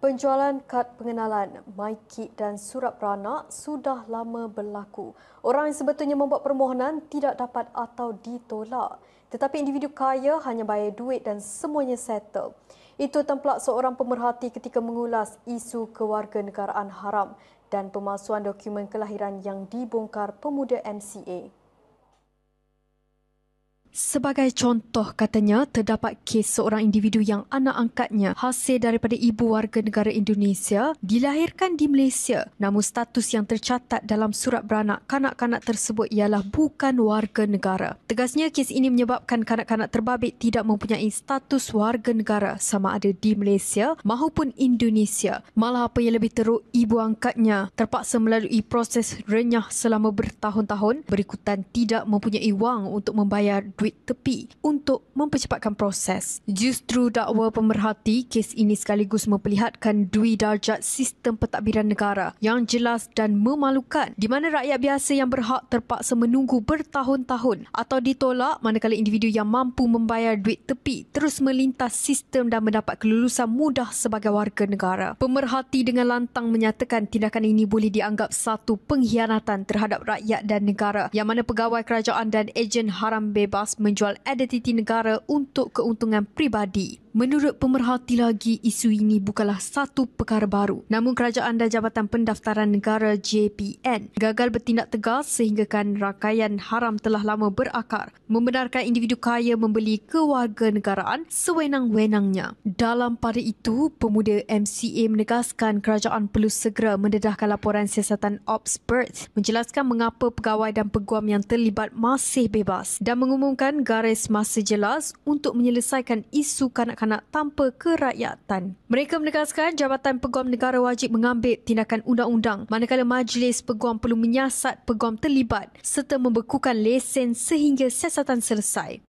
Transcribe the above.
Penjualan kad pengenalan, MyKit dan surat beranak sudah lama berlaku. Orang yang sebetulnya membuat permohonan tidak dapat atau ditolak. Tetapi individu kaya hanya bayar duit dan semuanya settle. Itu templak seorang pemerhati ketika mengulas isu kewarganegaraan haram dan pemalsuan dokumen kelahiran yang dibongkar pemuda MCA. Sebagai contoh, katanya, terdapat kes seorang individu yang anak angkatnya hasil daripada ibu warga negara Indonesia dilahirkan di Malaysia. Namun status yang tercatat dalam surat beranak kanak-kanak tersebut ialah bukan warga negara. Tegasnya, kes ini menyebabkan kanak-kanak terbabit tidak mempunyai status warga negara sama ada di Malaysia maupun Indonesia. Malah apa yang lebih teruk, ibu angkatnya terpaksa melalui proses renyah selama bertahun-tahun berikutan tidak mempunyai wang untuk membayar duit tepi untuk mempercepatkan proses. Justru dakwa pemerhati, kes ini sekaligus memperlihatkan dui darjat sistem pentadbiran negara yang jelas dan memalukan di mana rakyat biasa yang berhak terpaksa menunggu bertahun-tahun atau ditolak manakala individu yang mampu membayar duit tepi terus melintas sistem dan mendapat kelulusan mudah sebagai warga negara. Pemerhati dengan lantang menyatakan tindakan ini boleh dianggap satu pengkhianatan terhadap rakyat dan negara yang mana pegawai kerajaan dan ejen haram bebas menjual identiti negara untuk keuntungan peribadi. Menurut pemerhati lagi, isu ini bukanlah satu perkara baru. Namun kerajaan dan Jabatan Pendaftaran Negara JPN gagal bertindak tegas sehinggakan rangkaian haram telah lama berakar, membenarkan individu kaya membeli kewarganegaraan sewenang-wenangnya. Dalam pada itu, pemuda MCA menegaskan kerajaan perlu segera mendedahkan laporan siasatan Ops Birth, menjelaskan mengapa pegawai dan peguam yang terlibat masih bebas dan mengumumkan garis masa jelas untuk menyelesaikan isu kanak-kanak tanpa kerakyatan. Mereka menegaskan Jabatan Peguam Negara wajib mengambil tindakan undang-undang manakala Majlis Peguam perlu menyiasat peguam terlibat serta membekukan lesen sehingga siasatan selesai.